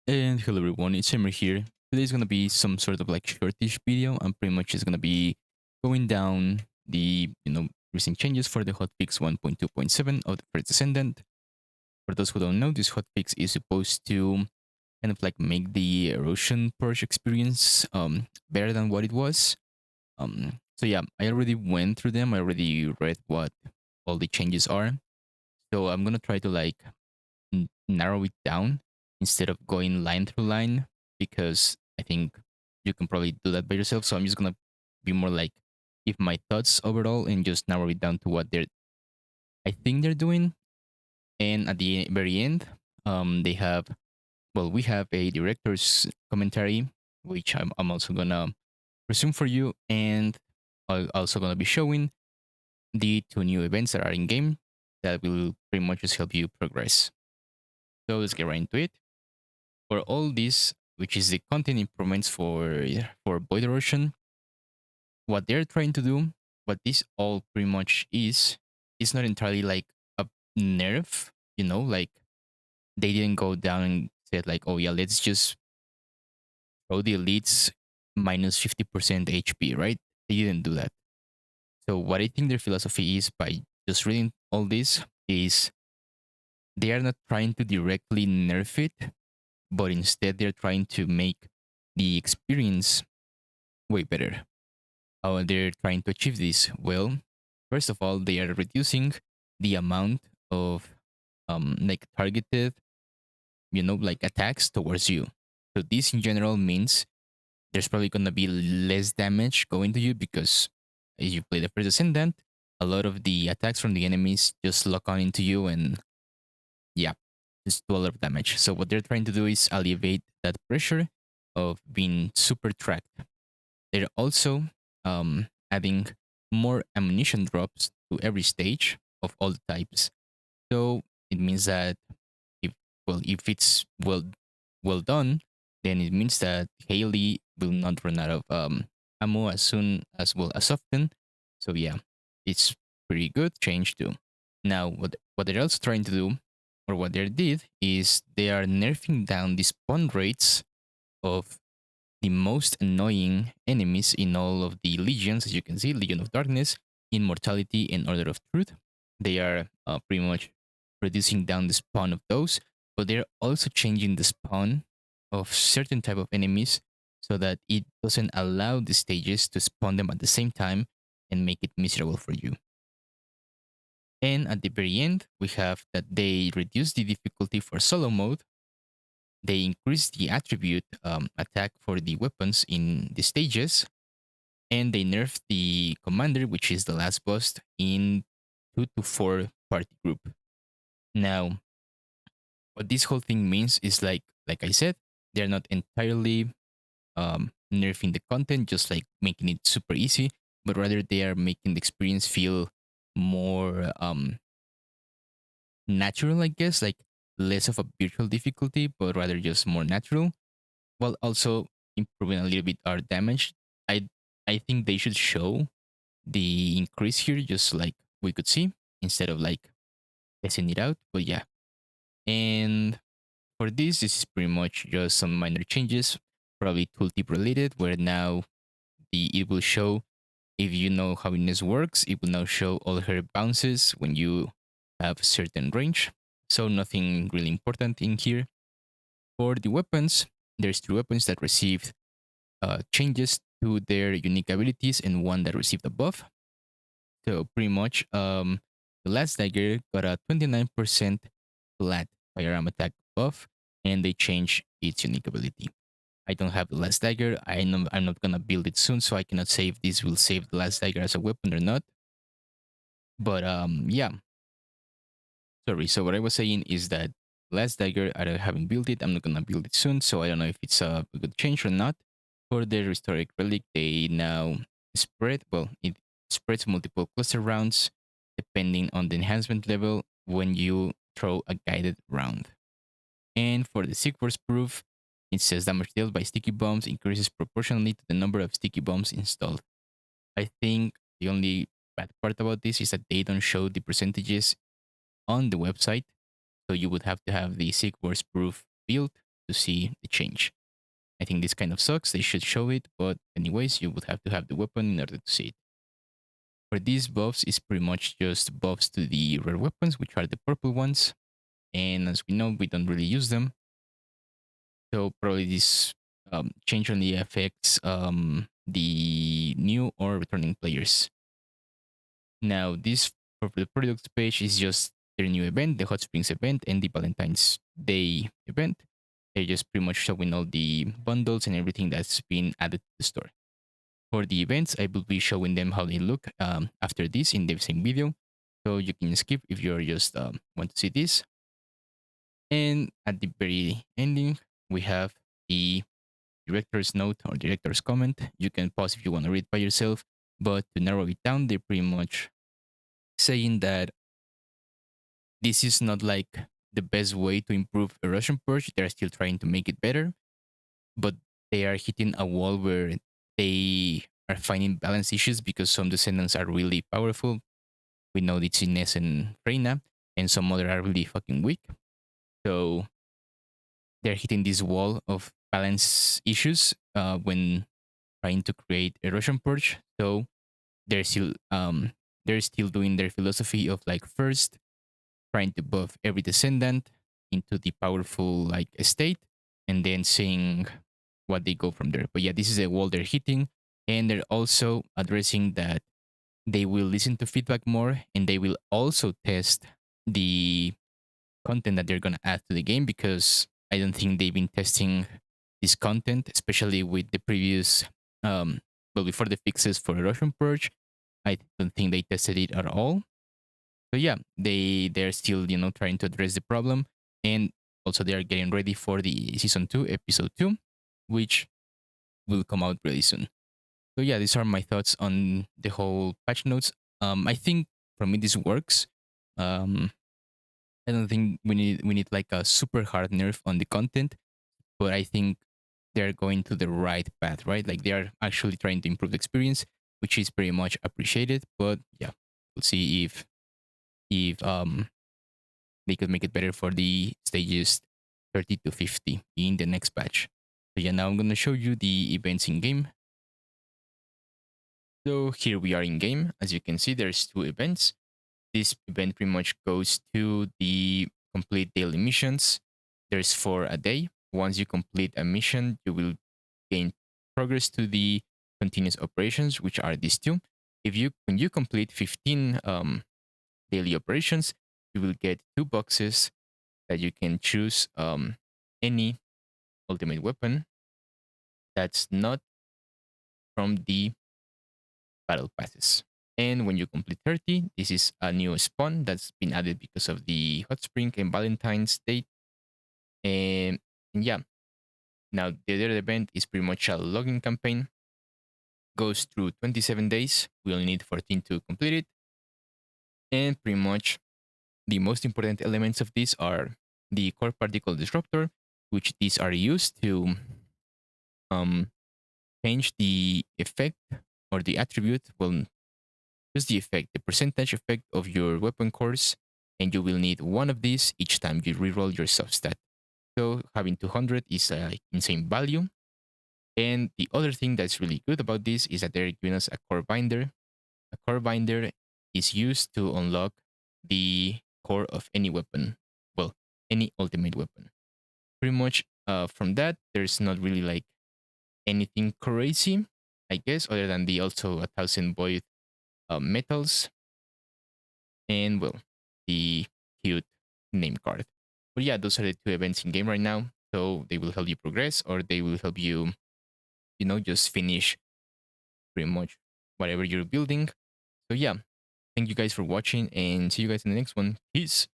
And hello everyone, it's Emmer here. Today's gonna be some sort of like shortish video. I'm pretty much just gonna be going down the recent changes for the hotfix 1.2.7 of the first Descendant. For those who don't know, this hotfix is supposed to kind of like make the Erosion Purge experience better than what it was. So yeah, I already went through them. I already read what all the changes are. So I'm gonna try to like narrow it down instead of going line through line because I think you can probably do that by yourself. So I'm just gonna be more like give my thoughts overall and just narrow it down to what I think they're doing. And at the very end, they have we have a director's commentary, which I'm also gonna resume for you, and I'm also gonna be showing the two new events that are in game that will pretty much just help you progress. So let's get right into it. For all this, which is the content improvements for Void Erosion, what they're trying to do, what this all pretty much is not entirely like a nerf, like they didn't go down and said like, oh yeah, let's just throw the elites minus 50% HP, right? They didn't do that. So what I think their philosophy is by just reading all this is they are not trying to directly nerf it, but instead they're trying to make the experience way better. How they're trying to achieve this? Well, first of all, they are reducing the amount of like targeted, like attacks towards you. So this in general means there's probably gonna be less damage going to you because as you play the first Descendant, a lot of the attacks from the enemies just lock on into you and yeah, just do a lot of damage. So what they're trying to do is alleviate that pressure of being super tracked. They're also adding more ammunition drops to every stage of all the types. So it means that if if it's well done, then it means that Haley will not run out of ammo as soon as as often. So yeah, it's pretty good change too. Now what they're also trying to do, or what they did, is they are nerfing down the spawn rates of the most annoying enemies in all of the legions, as you can see, Legion of Darkness, Immortality, and Order of Truth. They are pretty much reducing down the spawn of those, but they're also changing the spawn of certain type of enemies so that it doesn't allow the stages to spawn them at the same time and make it miserable for you. And at the very end, we have that they reduce the difficulty for solo mode. They increase the attribute attack for the weapons in the stages, and they nerf the commander, which is the last boss, in 2 to 4 party group. Now, what this whole thing means is like I said, they're not entirely nerfing the content, just like making it super easy, but rather they are making the experience feel more natural, I guess, like less of a virtual difficulty, but rather just more natural, while also improving a little bit our damage. I I think they should show the increase here, just like we could see, instead of like testing it out. But yeah, and for this is pretty much just some minor changes, probably tooltip related, where now it will show if you know how Ines works. It will now show all her bounces when you have certain range. So nothing really important in here. For the weapons, there's 3 weapons that received changes to their unique abilities and one that received a buff. So pretty much, the last dagger got a 29% flat firearm attack buff, and they changed its unique ability. I don't have the last dagger. I'm not gonna build it soon, so I cannot say if this will save the last dagger as a weapon or not. But yeah. Sorry. So what I was saying is that last dagger, I haven't built it. I'm not gonna build it soon, so I don't know if it's a good change or not. For the historic relic, they now spread. Well, it spreads multiple cluster rounds depending on the enhancement level when you throw a guided round. And for the Sick Force proof, it says damage dealt by sticky bombs increases proportionally to the number of sticky bombs installed. I think the only bad part about this is that they don't show the percentages on the website. So you would have to have the Sick Force proof built to see the change. I think this kind of sucks. They should show it, but anyways, you would have to have the weapon in order to see it. For these buffs, is pretty much just buffs to the rare weapons, which are the purple ones. And as we know, we don't really use them. So probably this change only affects the new or returning players. Now, this for the products page is just their new event, the Hot Springs event, and the Valentine's Day event. They're just pretty much showing all the bundles and everything that's been added to the store. For the events, I will be showing them how they look after this in the same video. So you can skip if you're just want to see this. And at the very ending, we have the director's note or director's comment. You can pause if you want to read by yourself, but to narrow it down, they're pretty much saying that this is not like the best way to improve Erosion Purge. They're still trying to make it better, but they are hitting a wall where they are finding balance issues because some descendants are really powerful. We know it's Ines and Reina, and some other are really fucking weak. So they're hitting this wall of balance issues when trying to create Erosion Purge. So they're still doing their philosophy of like first trying to buff every descendant into the powerful like state and then seeing what they go from there. But yeah, this is a wall they're hitting, and they're also addressing that they will listen to feedback more and they will also test the content that they're gonna add to the game because I don't think they've been testing this content, especially with the previous before the fixes for Erosion Purge. I don't think they tested it at all. So yeah, they're still trying to address the problem, and also they are getting ready for the season 2, episode 2, which will come out really soon. So yeah, these are my thoughts on the whole patch notes. I think for me this works. Um, I don't think we need like a super hard nerf on the content, but I think they're going to the right path, right? Like they are actually trying to improve the experience, which is pretty much appreciated. But yeah, we'll see if they could make it better for the stages 30 to 50 in the next patch. So yeah, now I'm gonna show you the events in game. So here we are in game. As you can see, there's two events. This event pretty much goes to the complete daily missions. There's 4 a day. Once you complete a mission, you will gain progress to the continuous operations, which are these two. When you complete 15 daily operations, you will get 2 boxes that you can choose any ultimate weapon that's not from the battle passes. And when you complete 30, this is a new spawn that's been added because of the Hot Spring and Valentine's Day. And yeah, now the other event is pretty much a login campaign. Goes through 27 days. We only need 14 to complete it. And pretty much the most important elements of this are the core particle disruptor, which these are used to um, change the effect or the attribute, well, just the effect, the percentage effect of your weapon cores, and you will need one of these each time you reroll your substat. So having 200 is an insane value. And the other thing that's really good about this is that they're giving us a core binder. A core binder is used to unlock the core of any weapon. Well, any ultimate weapon. Pretty much from that, there's not really like anything crazy, I guess, other than the also 1,000 void metals and well, the cute name card. But yeah, those are the two events in game right now. So they will help you progress or they will help you, just finish pretty much whatever you're building. So yeah, thank you guys for watching and see you guys in the next one. Peace.